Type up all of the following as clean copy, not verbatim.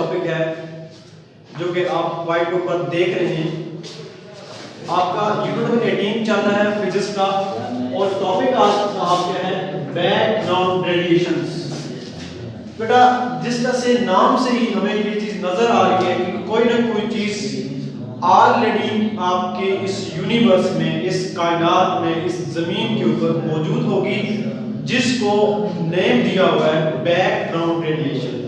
Topic है जो कि आप व्हाइट बोर्ड पर देख रहे हैं। आपका यूनिट नंबर 18 चल रहा है फिजिक्स का और टॉपिक आज आपका है बैकग्राउंड रेडिएशंस। बेटा जिस तरह से नाम से ही हमें ये चीज नजर आ रही है कि कोई ना कोई चीज ऑलरेडी आपके इस यूनिवर्स में, इस कायनात में, इस जमीन के ऊपर मौजूद होगी जिसको नेम दिया हुआ है बैकग्राउंड रेडिएशन।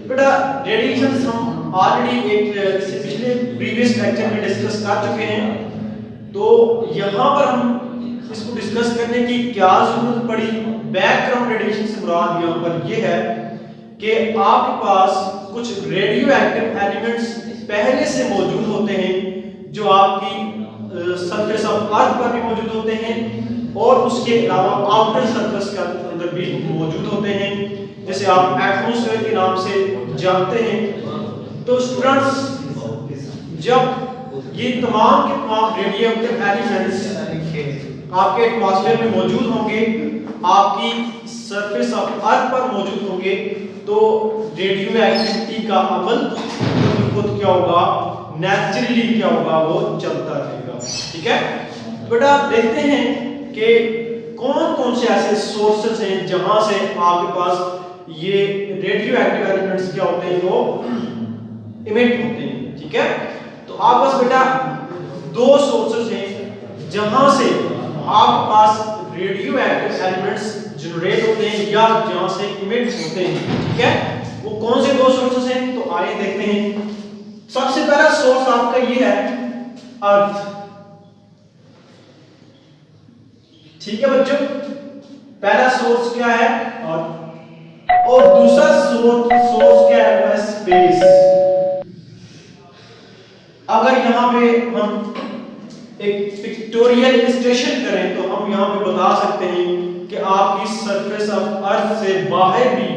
बेटा रेडिएशंस हम ऑलरेडी एक इससे पिछले प्रीवियस लेक्चर में डिस्कस कर चुके हैं, तो यहाँ पर हम इसको डिस्कस करने की क्या जरूरत पड़ी। बैकग्राउंड रेडिएशन से मुराद यहाँ पर यह है कि आपके पास कुछ रेडियो एक्टिव एलिमेंट्स पहले से मौजूद होते हैं जो आपकी सरफेस ऑफ अर्थ पर भी मौजूद होते हैं और उसके अलावा आउटर सरफेस के अंदर भी मौजूद होते हैं, जैसे आप एटमॉस्फेयर के नाम से जानते हैं। तो स्टूडेंट्स जब ये तमाम के तमाम रेडियो एक्टिव एलिमेंट्स आपके एटमॉस्फेयर में मौजूद होंगे, आपकी सरफेस ऑफ अर्थ पर मौजूद होंगे, तो रेडियो एक्टिविटी का अमल खुद क्या होगा, नेचुरली क्या होगा, वो चलता रहेगा। ठीक है बेटा, देखते हैं कि कौन कौन से ऐसे सोर्सेस हैं जहां से आपके पास ये रेडियो एक्टिव एलिमेंट्स क्या होते हैं, वो इमिट होते हैं। ठीक है, तो आपके पास बेटा दो सोर्सेस हैं जहां से आपके पास रेडियो एक्टिव एलिमेंट्स जनरेट होते हैं या जहां से इमिट होते हैं। ठीक है, वो कौन से दो सोर्सेस हैं, तो आइए देखते हैं। सबसे पहला सोर्स आपका ये है अर्थ। ठीक है बच्चों, पहला सोर्स क्या है अर्थ, और दूसरा सोर्स क्या है, वो है स्पेस। अगर यहां पे हम एक पिक्टोरियल इलस्ट्रेशन करें तो हम यहां पे बता सकते हैं कि आपकी सरफेस ऑफ अर्थ से बाहर भी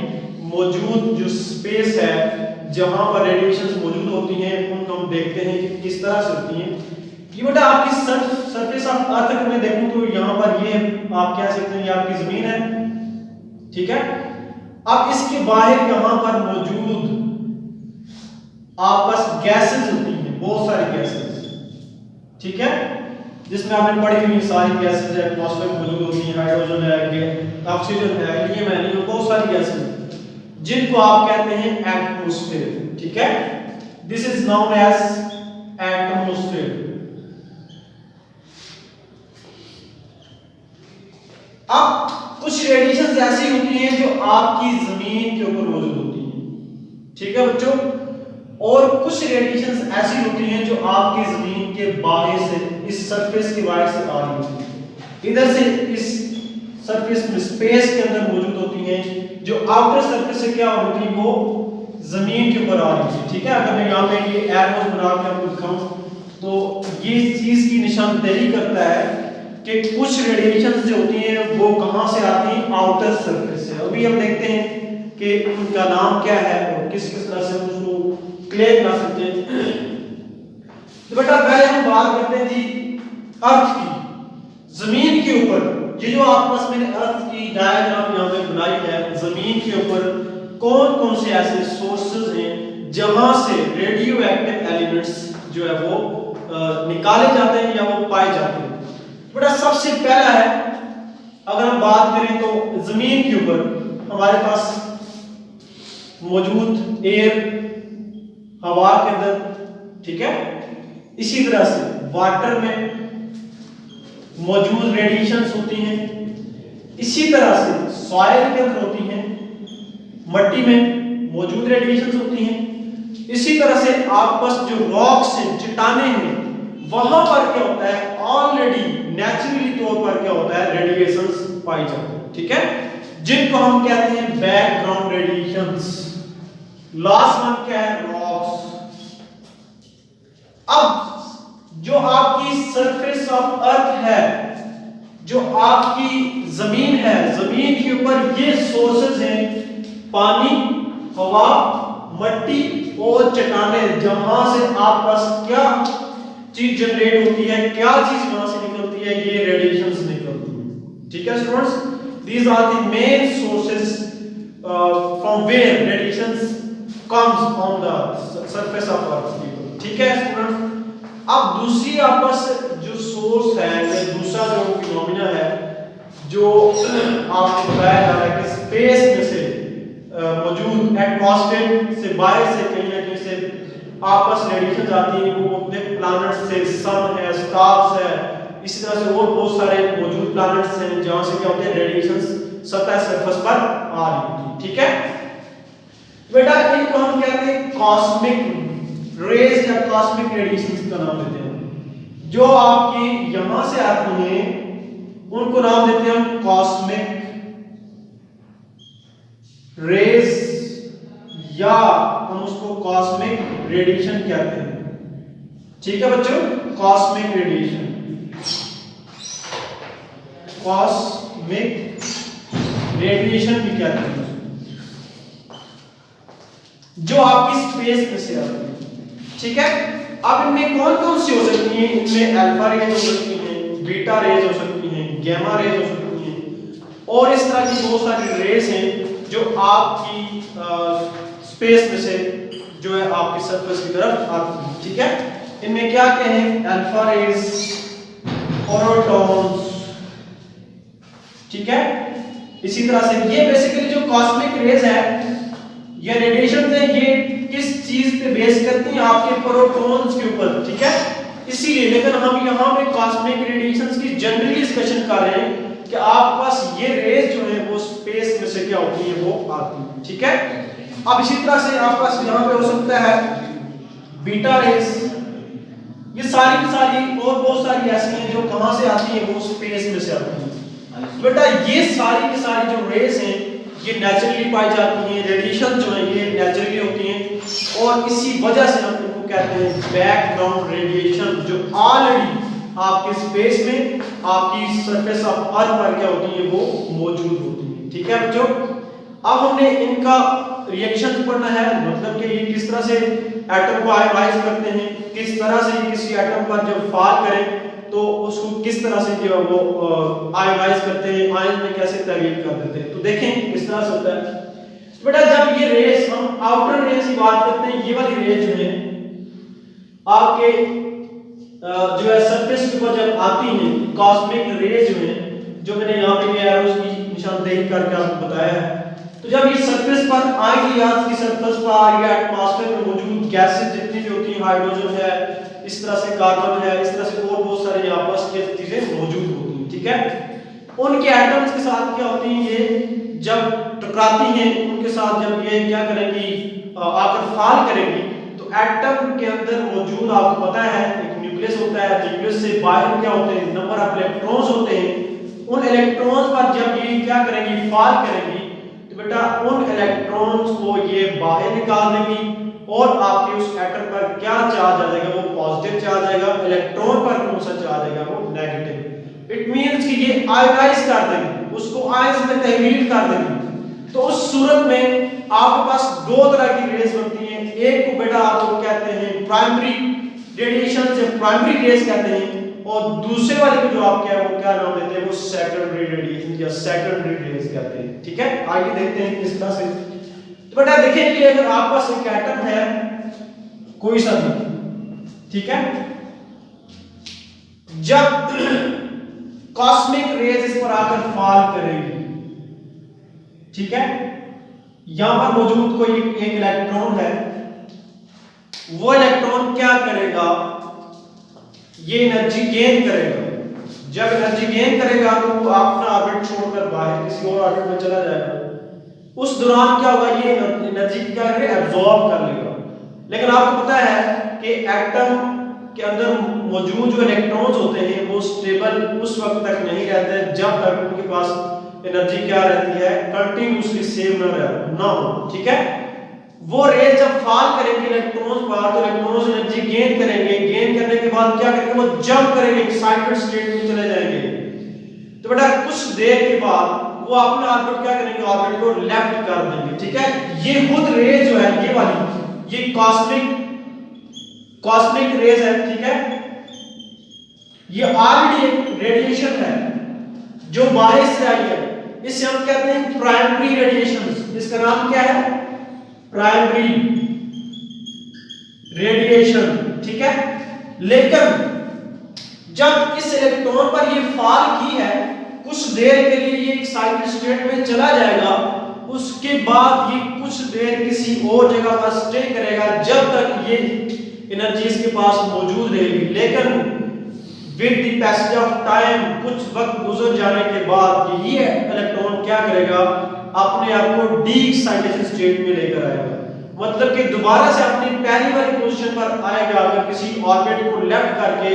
मौजूद जो स्पेस है जहां पर रेडिएशंस मौजूद होती हैं, उनको हम देखते हैं कि किस तरह से होती हैं। ये बेटा आपकी सरफेस ऑफ अर्थ अगर मैं देखूं तो यहां पर ये आप कह सकते हैं ये आपकी जमीन है। ठीक है, अब इसके बाहर यहां पर मौजूद आपस गैसेस होती हैं, बहुत सारी गैसेस। ठीक है, जिसमें आपने पढ़ी हुई सारी गैसेस है, एटमॉस्फेयर में मौजूद होती हैं, हाइड्रोजन है, ऑक्सीजन है, हीलियम है, बहुत सारी गैसेस जिनको आप कहते हैं एटमॉस्फेयर। ठीक है, this is known as atmosphere. अब कुछ रेडिएशंस ऐसी होती हैं जो आपकी जमीन के ऊपर मौजूद होती हैं। ठीक है बच्चों, और कुछ रेडिएशंस ऐसी होती हैं जो आपकी जमीन के बाहर से, इस सरफेस के बाहर से आ रही होती हैं, इधर से इस सरफेस में, स्पेस के अंदर मौजूद होती हैं, जो आउटर सरफेस से क्या होती है, वो जमीन के ऊपर आ रही है। ठीक है, अगर मैं यहाँ पे ये एरोस बना के आपको दिखाऊं तो ये चीज की निशानदेही करता है कि कुछ रेडिएशंस जो होती हैं वो कहां से आती हैं, आउटर सरफेस से। अभी हम देखते हैं कि उनका नाम क्या है और किस किस तरह से उसको क्लियर कर सकते हैं। तो बेटा पहले हम बात करते हैं जी अर्थ की, जमीन के ऊपर। ये जो आपस में अर्थ की डायग्राम यहाँ पे बनाई है, जमीन के ऊपर कौन कौन से ऐसे सोर्सेज हैं जहां से रेडियो एक्टिव एलिमेंट्स जो है वो निकाले जाते हैं या वो पाए जाते हैं। बेटा सबसे पहला है, अगर हम बात करें तो जमीन के ऊपर हमारे पास मौजूद एयर, हवा के अंदर। ठीक है, इसी तरह से वाटर में मौजूद रेडिएशंस होती हैं, इसी तरह से सॉइल के अंदर होती हैं, मिट्टी में मौजूद रेडिएशंस होती हैं, इसी तरह से आपस जो रॉक्स हैं, चट्टानें हैं, वहां पर क्या होता है, ऑलरेडी नेचुरली तौर पर क्या होता है, रेडिएशंस पाई जाती है। ठीक है, जिनको हम कहते हैं बैकग्राउंड रेडिएशंस। लास्ट वन क्या है, रॉक्स। अब जो आपकी सरफेस ऑफ अर्थ है, जो आपकी जमीन है, जमीन के ऊपर ये सोर्सेज हैं, पानी, हवा, मिट्टी और चट्टानें, जहां से आपस क्या चीज जनरेट होती है, क्या चीज वहां से निकलती है, ये रेडिएशंस निकलती है। ठीक है students, these are the main sources from where radiations comes on the surface of earth, ठीक है स्टूडेंट्स। अब दूसरी आपस जो सोर्स है या दूसरा जो फिनोमिना है जो आपको बताया जा रहा है कि स्पेस में से मौजूद एटमॉस्फेयर से बाहर से कहीं ना कहीं से आपस रेडिएशन आती है, वो अपने प्लैनेट से, सन है, स्टार्स है, इसी तरह से और बहुत सारे मौजूद प्लैनेट्स हैं जहां से क्या होते हैं रेडिएशन सतह सरफेस पर आ रही है, ठीक है बेटा। इनको हम कहते हैं कॉस्मिक रेज या कॉस्मिक रेडिएशंस का नाम देते हैं। जो आपकी यहां से आती हैं उनको नाम देते हैं हम कॉस्मिक रेज या हम उसको कॉस्मिक रेडिएशन कहते हैं, ठीक है बच्चों। कॉस्मिक रेडिएशन, कॉस्मिक रेडिएशन भी कहते हैं जो आपकी स्पेस में से आती है, ठीक है। अब इनमें कौन कौन सी हो सकती हैं? इनमें अल्फा रेज हो सकती हैं, बीटा रेज हो सकती हैं, गामा रेज हो सकती हैं और इस तरह की बहुत सारी रेज हैं जो आपकी स्पेस में से जो है आपकी सरफेस की तरफ आती है, ठीक है। इनमें क्या क्या है? अल्फा रेज, फोटॉन्स, ठीक है। इसी तरह से ये बेसिकली जो कॉस्मिक रेज है या रेडिएशन है ये किस चीज पे बेस करती हैं? आपके प्रोटॉन्स के ऊपर, ठीक है। इसीलिए लेकिन हम यहाँ पे कॉस्मिक रेडिएशंस की जनरली डिस्कशन कर रहे हैं कि आपके पास ये रेज जो है वो स्पेस में से क्या होती है वो आती है, ठीक है। अब इसी तरह से आपके पास यहाँ पे हो सकता है बीटा रेज, ये सारी की सारी और बहुत सारी ऐसी हैं जो कहां से आती हैं वो स्पेस में से आती हैं। बेटा ये सारी की सारी जो रेज हैं ये नेचुरली पाई जाती हैं, रेडिएशन जो है ये नेचुरली होती हैं और इसी वजह से हम इनको कहते हैं बैकग्राउंड रेडिएशन, जो ऑलरेडी आपके स्पेस में आपकी सरफेस ऑफ अर्थ पर क्या होती है वो मौजूद होती है, ठीक है बच्चों। अब हमने इनका रिएक्शन पढ़ना है, मतलब कि ये किस तरह से एटम को आयोनाइज करते हैं, किस तरह से किसी एटम पर जब फॉल करें तो उसको किस तरह से जो वो आयोनाइज करते हैं, आयन में कैसे तब्दील कर देते हैं। तो देखें किस तरह से होता है बेटा। जब ये रेस हम आउटर रेस की बात करते हैं, ये वाली रेस जो है आपके जो है सरफेस के ऊपर जब आती हैं, कॉस्मिक रेज जो है, जो मैंने यहाँ पे एरोस की निशानदेही करके आपको बताया है, तो जब ये सरफेस पर आएगी, अर्थ की सरफेस पर या एटमॉस्फेयर में मौजूद गैसेस जितनी भी होती हैं, हाइड्रोजन है, इस तरह से कार्बन है, इस तरह से और बहुत सारे आपस की चीजें मौजूद होती हैं, ठीक है। उनके एटम्स के साथ क्या होती हैं, ये जब टकराती हैं उनके साथ जब ये क्या करेंगी आकर फॉल करेंगी तो एटम के अंदर मौजूद आपको पता है एक न्यूक्लियस होता है, न्यूक्लियस से बाहर क्या होते हैं नंबर ऑफ इलेक्ट्रॉन्स होते हैं। उन इलेक्ट्रॉन्स पर जब ये क्या करेंगी फॉल करेंगी तो बेटा उन इलेक्ट्रॉन्स को ये बाहर निकाल देंगी और आपके उस एटम पर क्या चार्ज आ जाएगा, वो पॉजिटिव चार्ज आएगा, इलेक्ट्रॉन पर कौन सा चार्ज आएगा वो नेगेटिव। इट मींस कि ये आयोनाइज कर देंगे, उसको आयंस में तब्दील कर देंगे। तो उस सूरत में आपके पास दो तरह की रेज बनती हैं, एक को बेटा आप लोग कहते हैं प्राइमरी रेडिएशन से प्राइमरी रेज कहते हैं और दूसरे वाले को जो आप क्या वो क्या नाम देते हैं वो सेकेंडरी रेडिएशन या सेकेंडरी रेज कहते हैं, ठीक है। आगे देखते हैं किस तरह से। तो बेटा देखिए कि अगर आपके पास एक एटम है कोई सा भी, ठीक है, जब कॉस्मिक रेज इस पर आकर फॉल करेगी, ठीक है, यहां पर मौजूद कोई एक इलेक्ट्रॉन है, वो इलेक्ट्रॉन क्या करेगा, ये एनर्जी गेन करेगा। जब एनर्जी गेन करेगा तो वो अपना ऑर्बिट छोड़कर बाहर किसी और ऑर्बिट में चला जाएगा। उस दौरान क्या होगा, ये एनर्जी क्या करेगा एब्जॉर्ब कर लेगा। लेकिन आपको पता है कि एटम के अंदर मौजूद जो इलेक्ट्रॉन्स होते हैं वो स्टेबल उस वक्त तक नहीं रहते जब तक उनके पास एनर्जी क्या रहती है कंटिन्यूअसली सेम ना हो, ठीक है। वो रेज जब फॉल करेंगे इलेक्ट्रॉन्स पर तो इलेक्ट्रॉन्स एनर्जी गेन करेंगे, गेन करने के बाद क्या करेंगे वो जंप करेंगे, एक्साइटेड स्टेट में चले जाएंगे। तो बेटा कुछ देर के बाद वो अपना ऑर्बिट क्या करेंगे, ऑर्बिट को लेफ्ट कर देंगे, ठीक है। ये खुद रेज जो है ये वाली ये कॉस्मिक रेज है, ठीक है। ये ऑलरेडी एक रेडिएशन है जो बाहर से आई है, इसे हम कहते हैं प्राइमरी रेडिएशन। इसका नाम क्या है प्राइमरी रेडिएशन, ठीक है। लेकिन जब इस इलेक्ट्रॉन पर ये फॉल की है, कुछ देर के लिए ये एक्साइटेड स्टेट में चला जाएगा, उसके बाद ये कुछ देर किसी और जगह पर स्टे करेगा जब तक ये एनर्जी इसके पास मौजूद रहेगी। लेकिन with the passage of time, कुछ वक्त गुजर जाने के बाद ये इलेक्ट्रॉन क्या करेगा, अपने आप को डी एक्साइटेशन स्टेट में लेकर आएगा। मतलब कि दोबारा से अपनी पहली वाली पोजीशन पर आएगा। अगर किसी ऑर्बिट को लेफ्ट करके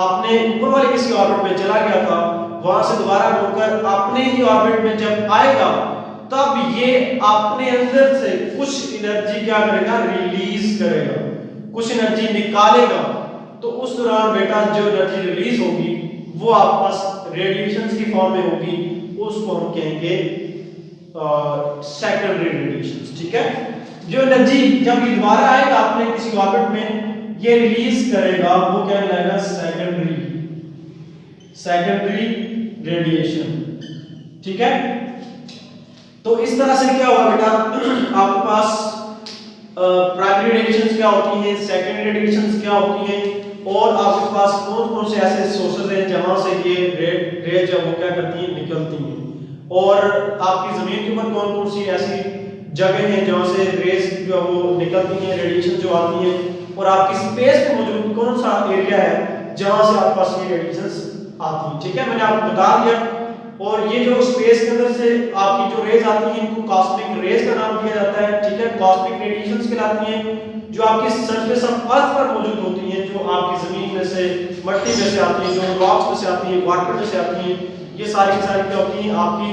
अपने ऊपर वाले किसी ऑर्बिट में चला गया था, वहां से दोबारा मुड़कर अपने ही ऑर्बिट में जब आएगा, तब ये अपने अंदर से कुछ एनर्जी क्या करेगा, रिलीज करेगा, कुछ एनर्जी निकालेगा। तो उस दौरान बेटा जो एनर्जी रिलीज होगी वो आपस रेडिएशंस की फॉर्म में होगी, उसको हम कहेंगे सेकेंडरी रेडिएशंस, ठीक है। जो एनर्जी जब ये दोबारा आएगा अपने किसी ऑर्बिट में, ये रिलीज करेगा, वो क्या कहलाएगा, सेकेंडरी रेडिएशन, ठीक है। तो इस तरह से क्या हुआ बेटा, आपके पास प्राइमरी रेडिएशंस क्या होती हैं, सेकेंडरी रेडिएशंस क्या होती हैं, और आपके पास कौन कौन से ऐसे सोर्सेज हैं जहां से ये रेज जो वो क्या करती हैं, निकलती हैं, और आपकी जमीन के ऊपर कौन कौन सी ऐसी जगह हैं जहां से रेज जो वो निकलती हैं, रेडिएशन जो आती हैं, और आपकी स्पेस में मौजूद कौन सा एरिया है जहां से आपके पास ये रेडिएशंस आती हैं, ठीक है। मैंने आपको बता दिया। और ये जो स्पेस के अंदर से आपकी जो रेज आती हैं, इनको कॉस्मिक रेज का नाम दिया जाता है, ठीक है। कॉस्मिक रेडिएशंस कहलाती हैं, जो आपकी सरफेस ऑफ अर्थ पर मौजूद होती हैं, जो आपकी जमीन में से, मट्टी में से आती हैं, जो रॉक्स में से आती हैं, वाटर में से आती हैं, ये सारी की सारी क्या होती हैं, आपकी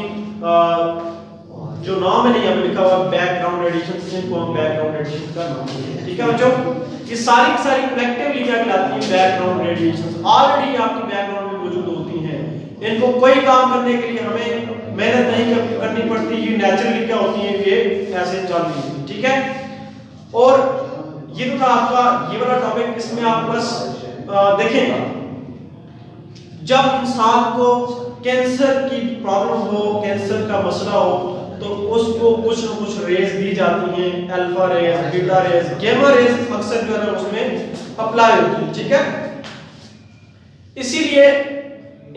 जो नाम है यहाँ पे लिखा हुआ बैकग्राउंड रेडिएशन, इनको हम बैकग्राउंड रेडिएशन का नाम देते हैं, ठीक है बच्चों। ये सारी की सारी कलेक्टिवली क्या कहलाती हैं, बैकग्राउंड रेडिएशन, ऑलरेडी आपकी बैकग्राउंड में मौजूद होती हैं। इनको कोई काम करने के लिए हमें मेहनत नहीं करनी पड़ती, ये नेचुरली क्या होती है, ये ऐसे चल रही है, ठीक है। और ये तो था आपका ये वाला टॉपिक। इसमें आप बस देखें, जब इंसान को कैंसर की प्रॉब्लम हो, कैंसर का मसला हो, तो उसको कुछ न कुछ रेज दी जाती हैं, alpha rays, beta rays, gamma rays अक्सर जो है ना उसमें अप्लाई होती है, ठीक है। इसीलिए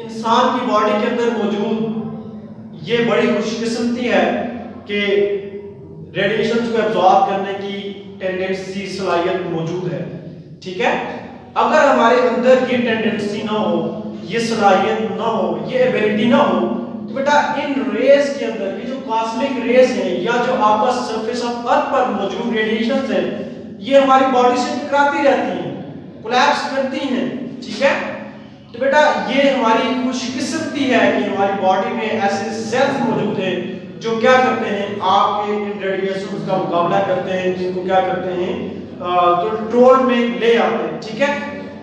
इंसान की बॉडी के अंदर मौजूद ये बड़ी खुशकिस्मती है कि रेडिएशन को एब्जॉर्ब करने की टेंडेंसी, सलाहियत मौजूद है, ठीक है। अगर हमारे अंदर ये टेंडेंसी ना हो, ये सलाहियत ना हो, ये एबिलिटी ना हो, तो बेटा इन रेस के अंदर ये जो कॉस्मिक रेस हैं या जो आपस सरफेस ऑफ अर्थ पर मौजूद रेडिएशंस हैं, ये हमारी बॉडी से टकराती रहती हैं, कोलैप्स करती हैं, ठीक है। तो बेटा ये हमारी खुशकिस्मती है कि हमारी बॉडी में ऐसे सेल्स मौजूद हैं जो क्या करते हैं, आपके इन रेडिएशंस का मुकाबला करते हैं, जिनको क्या करते हैं, कंट्रोल में ले आते हैं, ठीक है।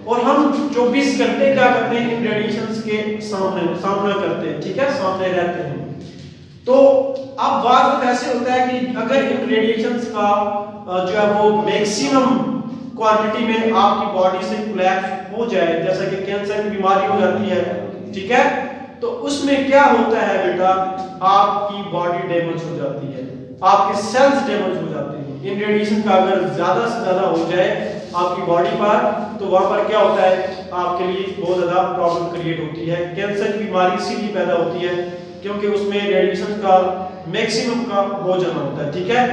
और हम 24 घंटे क्या करते हैं, इन रेडिएशंस के सामना करते हैं, ठीक है, सामने रहते हैं। तो अब बात ऐसे होता है कि अगर इन रेडिएशंस का जो है वो मैक्सिमम क्वांटिटी में आपकी बॉडी से कोलैप्स हो जाए, जैसा कि कैंसर की बीमारी हो जाती है, ठीक है, तो उसमें क्या होता है बेटा, आपकी बॉडी डैमेज हो जाती है, आपके सेल्स डैमेज हो जाते हैं। इन रेडिएशन का अगर ज्यादा से ज्यादा हो जाए आपकी बॉडी पर, तो वहां पर क्या होता है, आपके लिए बहुत ज्यादा प्रॉब्लम क्रिएट होती है। कैंसर की बीमारी इसीलिए पैदा होती है क्योंकि उसमें रेडिएशन का मैक्सिमम का हो जाना होता है, ठीक है।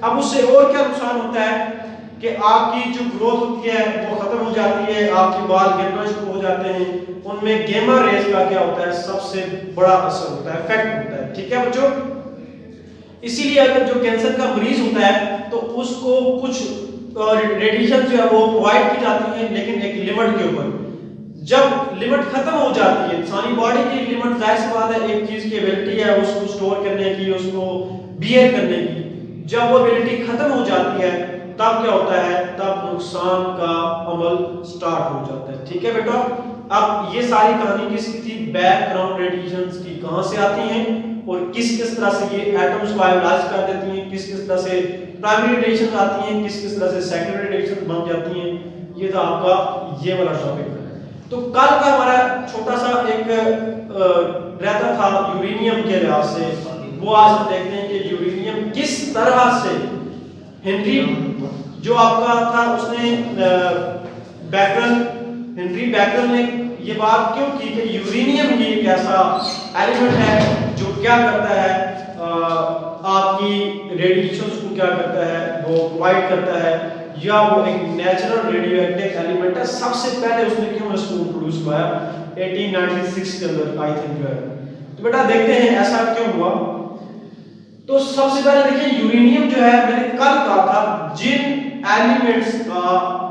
अब उससे और क्या नुकसान होता है कि आपकी जो ग्रोथ होती है वो खत्म हो जाती है, आपके बाल गिरना शुरू हो जाते हैं, उनमें गामा रेज का क्या होता है, सबसे बड़ा असर होता है, इफेक्ट होता है, ठीक है बच्चों। इसीलिए अगर जो कैंसर का मरीज होता है तो उसको कुछ रेडिएशन जो है वो प्रोवाइड की जाती है, लेकिन एक लिमिट के ऊपर। जब लिमिट खत्म हो जाती है, इंसानी बॉडी की लिमिट जाहिर सी बात है, एक चीज की एबिलिटी है उसको स्टोर करने की, उसको बियर करने की, जब वो एबिलिटी खत्म हो जाती है तब क्या होता है, तब नुकसान का अमल स्टार्ट हो जाता है, ठीक है बेटा। अब ये सारी कहानी किसकी थी, बैकग्राउंड रेडिएशंस की, कहां से आती हैं और किस किस तरह से ये एटम्स को आयोनाइज कर देती हैं, किस किस तरह से प्राइमरी रेडिएशन आती हैं, किस किस तरह से सेकेंडरी रेडिएशन बन जाती हैं। ये था आपका ये वाला टॉपिक। तो कल का हमारा छोटा सा एक रहता था यूरेनियम के लिहाज से, वो आज हम देखते हैं कि यूरेनियम किस तरह से हेनरी जो आपका था उसने बैकरल, हेनरी बैकरल ने ये बात क्यों की कि यूरेनियम ही एक ऐसा एलिमेंट है जो क्या करता है, आपकी रेडिएशंस को क्या करता है, वो प्रोवाइड करता है, या वो एक नेचुरल रेडियो एक्टिव एलिमेंट है। सबसे पहले उसने क्यों इसको इंट्रोड्यूस किया 1896 के अंदर आई थिंक जो है। तो बेटा देखते हैं ऐसा क्यों हुआ। तो सबसे पहले देखिए यूरेनियम जो है, मैंने कल कहा था जिन एलिमेंट्स का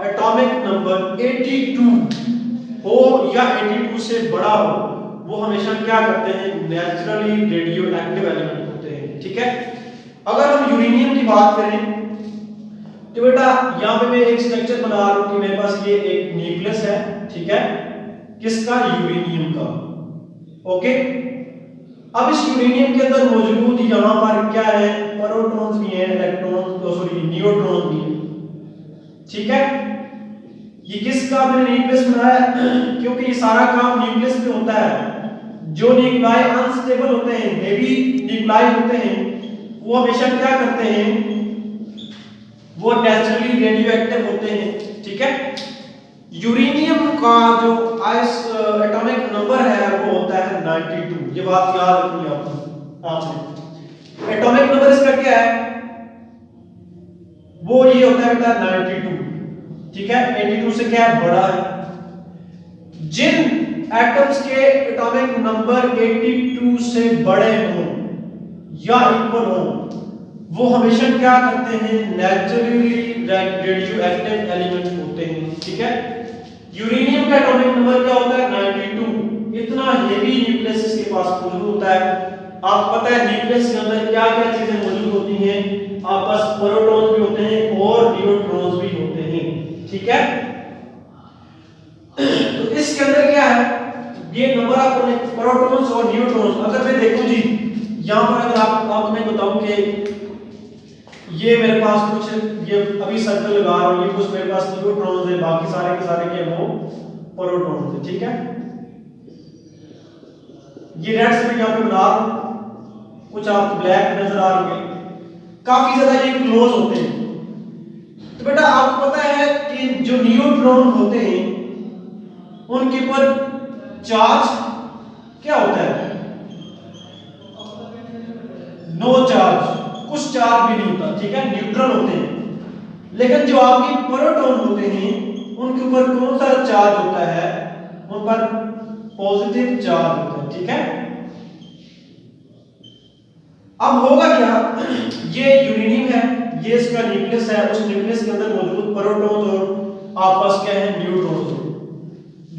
एटॉमिक नंबर 82 हो या 82 से बड़ा हो वो हमेशा क्या करते हैं, नेचुरली रेडियो एक्टिव एलिमेंट होते हैं। ठीक है, अगर हम यूरेनियम की बात करें तो बेटा यहाँ पे मैं एक स्ट्रक्चर बना रहा हूं कि मेरे पास ये एक न्यूक्लियस है, ठीक है, किसका, यूरेनियम का। ओके, अब इस यूरेनियम के अंदर मौजूद यहाँ पर क्या है, प्रोटॉन्स भी हैं, इलेक्ट्रॉन सॉरी न्यूट्रॉन भी हैं। ठीक है, ये किसका मैंने न्यूक्लियस बनाया क्योंकि ये सारा काम न्यूक्लियस पे होता है। जो न्यूक्लियाई अनस्टेबल होते हैं, हेवी न्यूक्लियाई होते हैं, वो हमेशा क्या करते हैं, वो नेचुरली रेडियो एक्टिव होते हैं। ठीक है, यूरेनियम का जो एटॉमिक नंबर है वो होता है 92। ये बात याद रखनी है आपने। एटॉमिक नंबर इसका क्या है, वो ये होता है बेटा 92। ठीक है, 82 से क्या है, बड़ा है। जिन एटम्स के एटॉमिक नंबर 82 से बड़े हों या इक्वल हों वो हमेशा क्या करते हैं, नेचुरली रेडियो एक्टिव एलिमेंट होते हैं। ठीक है, यूरेनियम का एटॉमिक नंबर क्या होता है, 92। इतना हेवी न्यूक्लियस इसके पास मौजूद होता है। आपको पता है न्यूक्लियस के अंदर क्या क्या चीजें मौजूद होती हैं, आपके पास प्रोटॉन्स भी होते हैं और न्यूट्रॉन्स भी होते हैं। ठीक है, तो इसके अंदर क्या है, ये नंबर ऑफ प्रोटॉन्स और न्यूट्रॉन्स, अगर मैं देखूं जी यहां पर, अगर आपको मैं बताऊं कि ये मेरे पास कुछ, ये अभी सर्कल लगा रहा हूं, ये कुछ मेरे पास न्यूट्रॉन्स है, बाकी सारे के सारे क्या वो प्रोटॉन्स है। ठीक है, ये रेड से यहां पे बना रहा हूं, कुछ आपको ब्लैक नजर आ रहे हैं, काफी ज्यादा ये क्लोज होते हैं। तो बेटा आपको पता है कि जो न्यूट्रॉन होते हैं उनके ऊपर चार्ज क्या होता है, नो चार्ज, कुछ चार्ज भी नहीं होता। ठीक है, न्यूट्रल होते हैं। लेकिन जो आपके प्रोटॉन होते हैं उनके ऊपर कौन सा चार्ज होता है, उन पर पॉजिटिव चार्ज होता है। ठीक है, अब होगा क्या, ये यूरेनियम है, ये इसका न्यूक्लियस है, उस न्यूक्लियस के अंदर मौजूद प्रोटॉन्स और आपस क्या है, न्यूट्रॉन्स।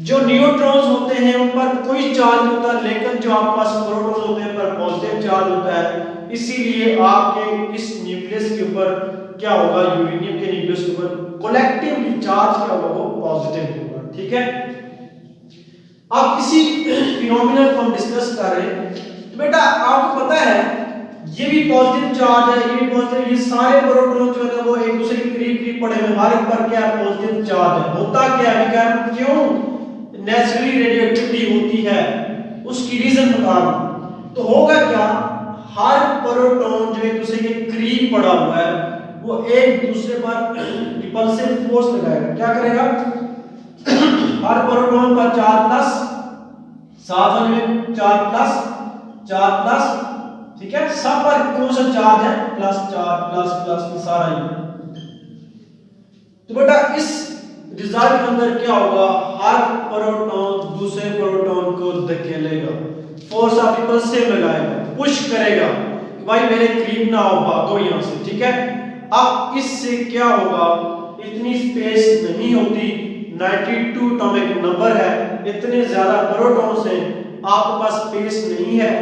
जो न्यूट्रॉन्स होते हैं उन पर कोई चार्ज नहीं होता, लेकिन जो आपके पास प्रोटॉन्स होते हैं उन पर पॉजिटिव चार्ज होता है। इसीलिए आपके इस न्यूक्लियस के ऊपर क्या होगा, यूरेनियम के न्यूक्लियस के ऊपर कलेक्टिवली चार्ज क्या होगा, वो पॉजिटिव होगा। ठीक है, अब इसी फिनोमिना को हम डिस्कस कर रहे हैं। तो बेटा आपको पता है ये भी पॉजिटिव चार्ज है, ये भी पॉजिटिव, ये सारे प्रोटॉन जो है वो एक दूसरे के करीब करीब पड़े हुए, हर एक पर क्या पॉजिटिव चार्ज है। होता क्या है, कारण क्यों नेचुरली रेडियोएक्टिविटी होती है, उसकी रीजन बता रहा हूं। तो होगा क्या, हर प्रोटॉन जो एक दूसरे के करीब पड़ा हुआ है वो एक दूसरे पर रिपल्सिव फोर्स लगाएगा। क्या करेगा, हर प्रोटॉन पर 4 प्लस, साथ में 4 प्लस 4 प्लस, ठीक है, सब पर कौन सा चार्ज है, प्लस 4 प्लस प्लस सारा ही। तो बेटा इस रिजल्ट के अंदर क्या होगा, हर प्रोटॉन दूसरे प्रोटॉन को धकेलेगा, फोर्स ऑफ रिपल्सिव लगाएगा, पुश करेगा कि भाई मेरे करीब ना आओ, भागो यहां से। ठीक है, अब इससे क्या होगा, इतनी स्पेस नहीं होती, 92 एटॉमिक नंबर है, इतने ज्यादा प्रोटॉन्स हैं, आपके पास स्पेस नहीं है।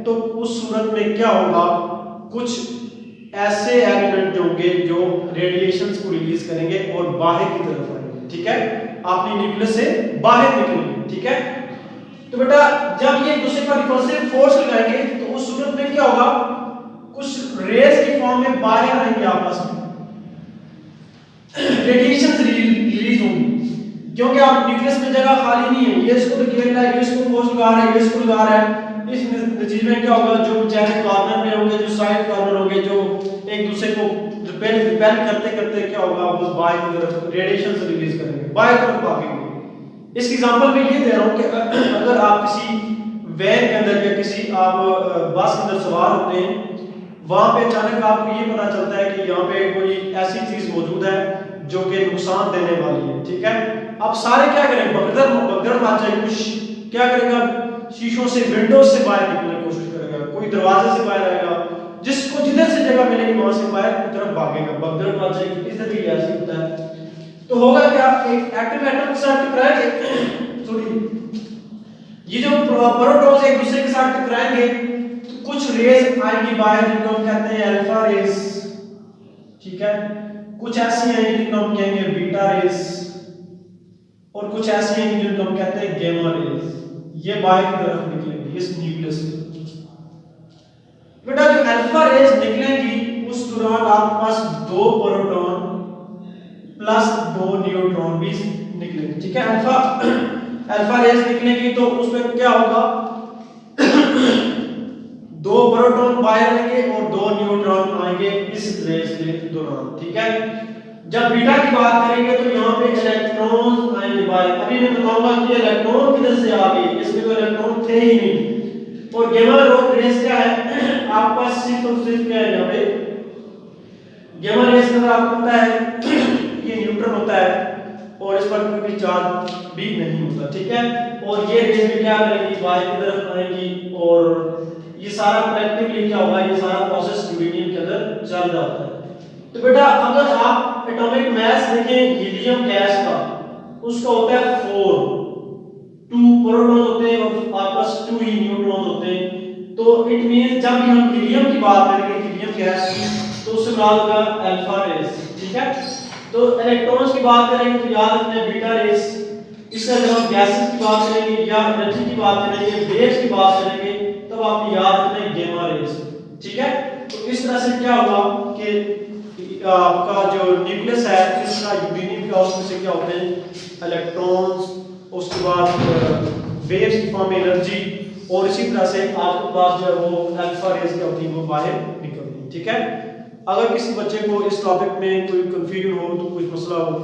तो उस सूरत में क्या होगा, कुछ ऐसे एलिमेंट होंगे जो रेडिएशंस को रिलीज करेंगे और बाहर की तरफ आएंगे। ठीक है, अपनी न्यूक्लियस से बाहर निकलेंगे। ठीक है, तो बेटा जब ये दूसरे पर रिपल्सिव फोर्स लगाएंगे तो उस सूरत में क्या होगा, कुछ रेस की फॉर्म में बाहर आएंगे, आपस में रेडिएशंस रिलीज होंगी, क्योंकि आप न्यूक्लियस में जगह खाली नहीं है, ये इसको धकेल रहा है, ये इसको फोर्स लगा रहा है, ये इसको लगा रहा है, इस नतीजे में क्या होगा, जो बेचारे कॉर्नर में होंगे, जो साइड कॉर्नर होंगे, जो एक दूसरे को रिपेल करते करते क्या होगा, वो बाएं की तरफ रेडिएशन रिलीज करेंगे, बाएं तरफ भागेंगे। इसकी एग्जांपल मैं ये दे रहा हूं कि अगर आप किसी वैन के अंदर या किसी आप बस के अंदर सवार होते हैं, वहां पे अचानक आपको ये पता चलता है कि यहाँ पे कोई ऐसी चीज मौजूद है जो कि नुकसान देने वाली है, ठीक है। अब सारे क्या करें, भगदड़ मचाए, कुछ क्या करेगा, शीशों से, विंडो से बाहर निकलने की कोशिश करेगा, कोई दरवाजे से बाहर आएगा, जिसको जिधर से जगह मिलेगी वहां से बाहर की तरफ भागेगा, भगदड़ मचाएगी। इधर भी ऐसे होता है। तो होगा क्या, एक एक्टिव एटम के साथ टकराएंगे, सॉरी ये जो प्रोटॉन्स एक दूसरे के साथ टकराएंगे तो कुछ रेज आएंगी बाहर, जिनको हम कहते हैं अल्फा रेज, ठीक है। कुछ ऐसी आएंगी जिनको हम कहेंगे बीटा रेज, और कुछ ऐसी आएंगी जिनको हम कहते हैं गामा रेज। ये बाहर की तरफ निकलेंगी इस न्यूक्लियस से। बेटा जो अल्फा रेज निकलेंगी उस दौरान आपके पास 2 प्रोटॉन प्लस 2 न्यूट्रॉन भी निकलेंगे, ठीक है। अल्फा रेज निकलेगी तो उसमें क्या होगा, 2 प्रोटॉन बाहर आएंगे और 2 न्यूट्रॉन आएंगे इस रेज के दौरान, ठीक है। जब बीटा की बात करेंगे तो यहाँ पे इलेक्ट्रॉन आएंगे बाहर। अभी मैं बताऊंगा कि इलेक्ट्रॉन किधर से आ गए, इसमें तो इलेक्ट्रॉन थे ही नहीं। और गामा रेज क्या है, आपके पास सिर्फ और सिर्फ क्या है, यहाँ पे गामा रेज का आपको पता है ये न्यूट्रॉन होता है और इस पर कोई भी चार्ज भी नहीं होता, ठीक है। और ये रेज में क्या करेंगी, बाहर की तरफ आएंगी और ये सारा कलेक्टिवली क्या होगा, ये सारा प्रोसेस यूरेनियम के अंदर चल रहा होता है। तो बेटा अगर आप एटॉमिक मास देखें हीलियम गैस का, उसका होता है 4, 2 प्रोटॉन होते हैं और आपस 2 ही न्यूट्रॉन होते हैं। तो इट मींस जब भी हम हीलियम की बात करेंगे, हीलियम गैस की, तो उससे मुराद होगा अल्फा रेज, ठीक है। तो इलेक्ट्रॉन्स की बात करेंगे तो याद रखना बीटा रेज। इससे जब हम गैसेस की बात करेंगे या एनर्जी की बात करेंगे, वेव्स की बात करेंगे, तब आपको याद रखना है गामा रेज, ठीक है। तो इस तरह से क्या हुआ कि आपका जो न्यूक्लियस है इसका यूरेनियम का, उसमें से क्या होते हैं इलेक्ट्रॉन्स, उसके बाद वेव्स की फॉर्म में एनर्जी, और इसी तरह से आपके पास जो है वो अल्फा रेज क्या होती है वो बाहर निकलती है, ठीक है। अगर किसी बच्चे को इस टॉपिक में कोई कंफ्यूजन हो, तो कुछ मसला हो